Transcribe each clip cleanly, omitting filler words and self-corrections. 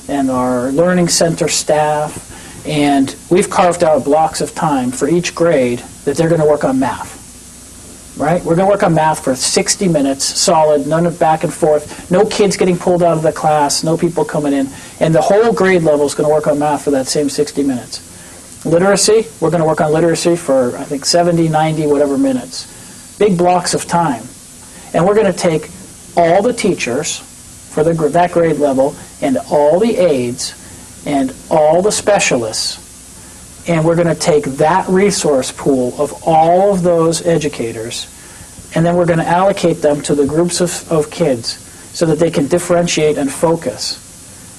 and our learning center staff, and we've carved out blocks of time for each grade that they're going to work on math. Right? We're going to work on math for 60 minutes, solid, none of back and forth, no kids getting pulled out of the class, no people coming in, and the whole grade level is going to work on math for that same 60 minutes. Literacy, we're going to work on literacy for, I think, 70, 90, whatever minutes. Big blocks of time. And we're going to take all the teachers for that grade level and all the aides and all the specialists, and we're going to take that resource pool of all of those educators, and then we're going to allocate them to the groups of kids so that they can differentiate and focus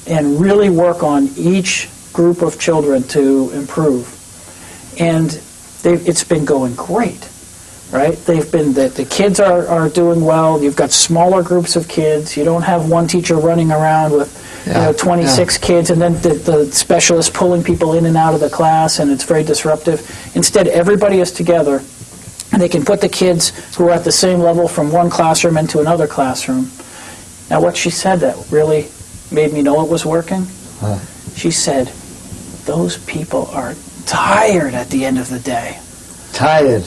and really work on each group of children to improve. And it's been going great, right? The kids are doing well. You've got smaller groups of kids. You don't have one teacher running around with 26 kids, and then the specialist pulling people in and out of the class, and it's very disruptive. Instead, everybody is together, and they can put the kids who are at the same level from one classroom into another classroom. Now, what she said that really made me know it was working, she said, those people are tired at the end of the day. Tired.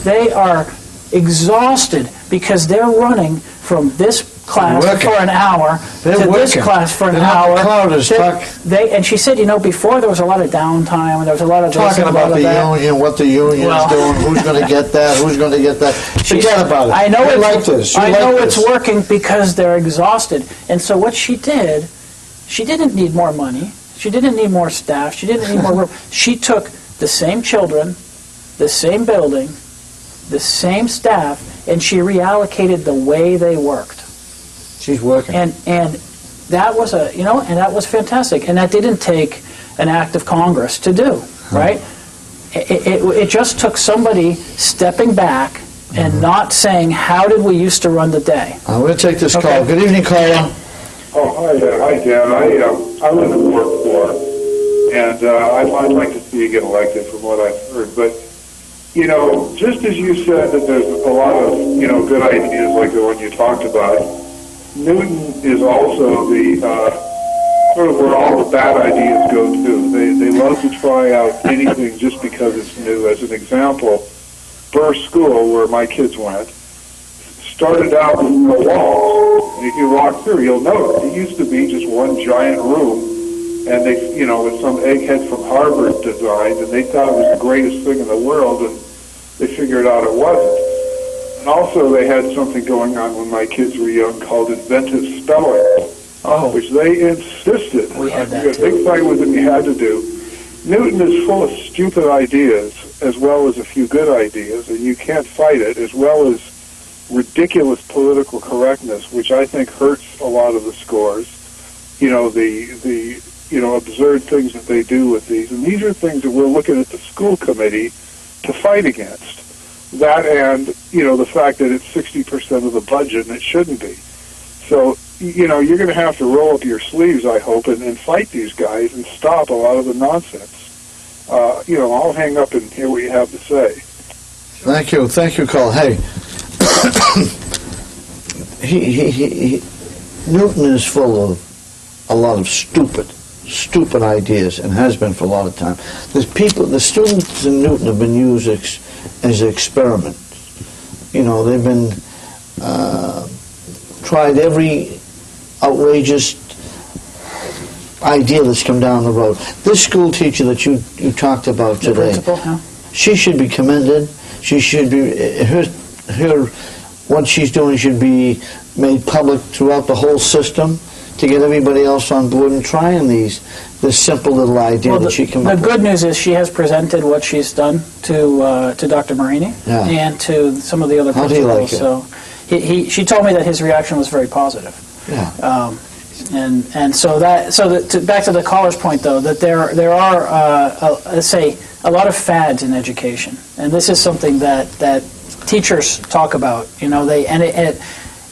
They are exhausted because they're running from this class for an hour to this class for an hour. And she said, before there was a lot of downtime, and there was a lot of talking about the union, what the union is doing, who's going to get that, who's going to get that. Forget about it. I know it's working because they're exhausted. And so what she did, she didn't need more money. She didn't need more staff. She didn't need more room. She took the same children, the same building, the same staff, and she reallocated the way they worked. She's working. And that was and that was fantastic. And that didn't take an act of Congress to do, right? It just took somebody stepping back and not saying, how did we used to run the day? I'm going to take this call. Good evening, caller. Oh, hi there. Hi, Dan. I live in Ward 4, and I'd like to see you get elected from what I've heard. But, just as you said that there's a lot of, good ideas like the one you talked about, Newton is also the sort of where all the bad ideas go to. They love to try out anything just because it's new. As an example, Burr School, where my kids went, started out with no walls. And if you walk through, you'll notice it used to be just one giant room, and they, with some egghead from Harvard designed, and they thought it was the greatest thing in the world, and they figured out it wasn't. And also they had something going on when my kids were young called inventive spelling, which they insisted. We had that too. A big fight with them you had to do. Newton is full of stupid ideas as well as a few good ideas, and you can't fight it, as well as ridiculous political correctness, which I think hurts a lot of the scores. The absurd things that they do with these. And these are things that we're looking at the school committee to fight against. That and, the fact that it's 60% of the budget and it shouldn't be. So, you're going to have to roll up your sleeves, I hope, and fight these guys and stop a lot of the nonsense. I'll hang up and hear what you have to say. Thank you, Carl. Hey, Newton is full of a lot of stupid ideas, and has been for a lot of time. The students in Newton have been used as experiments. They've been tried every outrageous idea that's come down the road. This school teacher that you talked about today, the principal, she should be commended. She should be what she's doing should be made public throughout the whole system to get everybody else on board and trying this simple little idea that she came up with. The good news is she has presented what she's done to Dr. Marini and to some of the other principals. How do you like it? So she told me that his reaction was very positive. Yeah. Back to the caller's point, though, that there are let's say a lot of fads in education, and this is something that teachers talk about.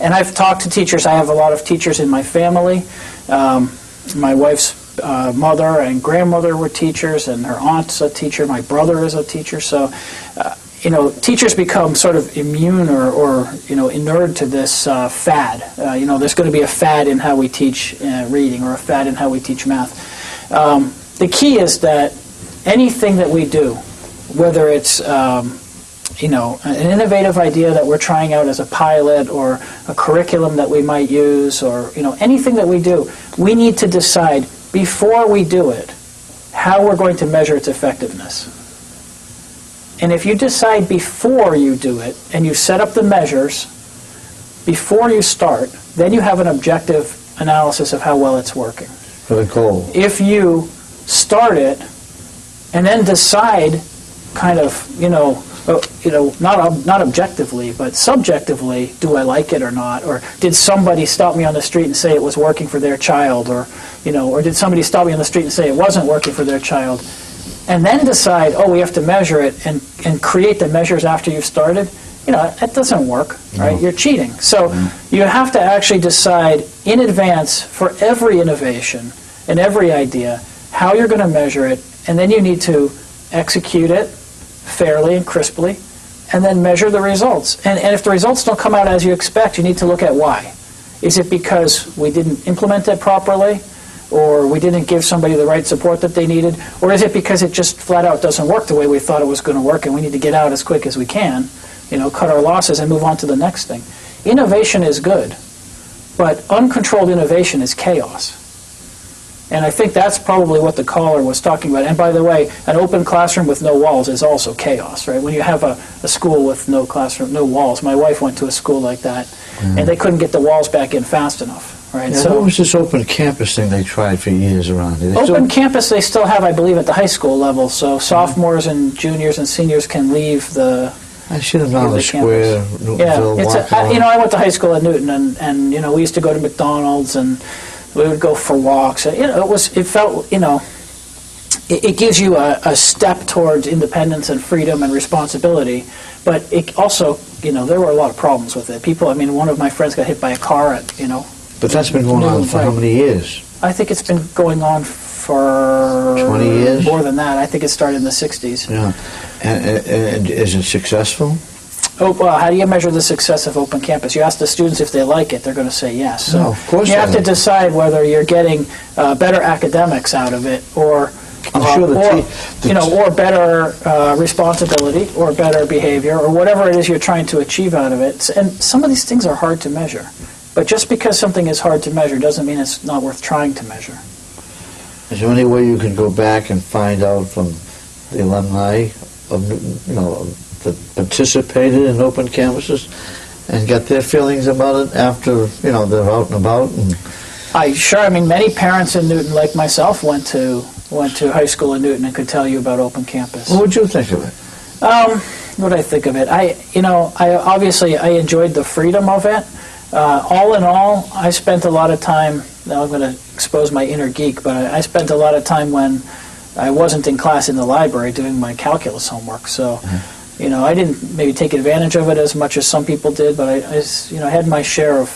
And I've talked to teachers. I have a lot of teachers in my family. My wife's mother and grandmother were teachers, and her aunt's a teacher. My brother is a teacher. So teachers become sort of immune or inured to this fad. There's going to be a fad in how we teach reading or a fad in how we teach math. The key is that anything that we do, whether it's an innovative idea that we're trying out as a pilot or a curriculum that we might use or anything that we do, we need to decide before we do it how we're going to measure its effectiveness. And if you decide before you do it and you set up the measures before you start, then you have an objective analysis of how well it's working. For the goal. If you start it and then decide kind of, not objectively, but subjectively, do I like it or not? Or did somebody stop me on the street and say it was working for their child? Or did somebody stop me on the street and say it wasn't working for their child? And then decide, we have to measure it and create the measures after you've started, that doesn't work, right? No. You're cheating. So you have to actually decide in advance for every innovation and every idea how you're going to measure it, and then you need to execute it fairly and crisply, and then measure the results. And if the results don't come out as you expect, you need to look at why. Is it because we didn't implement it properly? Or we didn't give somebody the right support that they needed? Or is it because it just flat out doesn't work the way we thought it was going to work and we need to get out as quick as we can, cut our losses and move on to the next thing? Innovation is good, but uncontrolled innovation is chaos. And I think that's probably what the caller was talking about. And by the way, an open classroom with no walls is also chaos, right? When you have a school with no classroom, no walls. My wife went to a school like that, and they couldn't get the walls back in fast enough. Right, yeah, what was this open campus thing they tried for years around here? Open campus they still have, I believe, at the high school level. So sophomores and juniors and seniors can leave the I should have known the square, Newtonville, I went to high school at Newton, and we used to go to McDonald's, and we would go for walks. It gives you a step towards independence and freedom and responsibility, but it also, there were a lot of problems with it. People, one of my friends got hit by a car at, But that's been going on for how many years? I think it's been going on for 20 years? More than that. I think it started in the 60s. Yeah. And is it successful? How do you measure the success of open campus? You ask the students if they like it, they're going to say yes. So no, of course you have to decide whether you're getting better academics out of it, or better responsibility, or better behavior, or whatever it is you're trying to achieve out of it. And some of these things are hard to measure. But just because something is hard to measure doesn't mean it's not worth trying to measure. Is there any way you can go back and find out from the alumni of that participated in open campuses and get their feelings about it after they're out and about? Many parents in Newton, like myself, went to high school in Newton and could tell you about open campus. What would you think of it? What did I think of it? I enjoyed the freedom of it. All in all, I spent a lot of time, now I'm going to expose my inner geek, but I spent a lot of time when I wasn't in class in the library doing my calculus homework. So, I didn't maybe take advantage of it as much as some people did, but I had my share of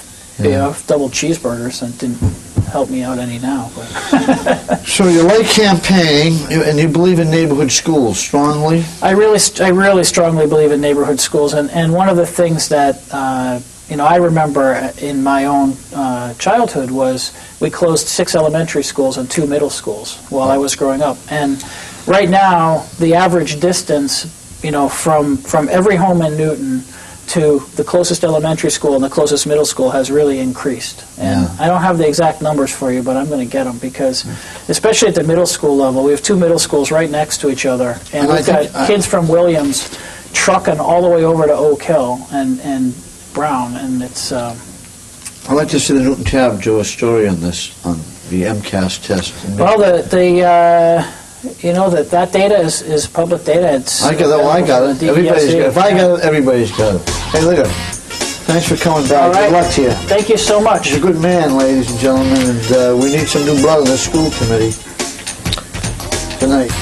double cheeseburgers, and it didn't help me out any now. But So you like campaigning, and you believe in neighborhood schools strongly? I really strongly believe in neighborhood schools, and one of the things that I remember in my own childhood was we closed 6 elementary schools and 2 middle schools while I was growing up. And right now, the average distance, from every home in Newton to the closest elementary school and the closest middle school has really increased. And I don't have the exact numbers for you, but I'm going to get them because, especially at the middle school level, we have 2 middle schools right next to each other. And we've got kids from Williams trucking all the way over to Oak Hill and Brown, and it's... I'd like to see the Newton Tab do a story on this, on the MCAS test. Well, that data is public data. It's I got it. If I got it, everybody's got it. Hey, look at it. Thanks for coming back. All right. Good luck to you. Thank you so much. You're a good man, ladies and gentlemen, and we need some new blood on the school committee. Good night.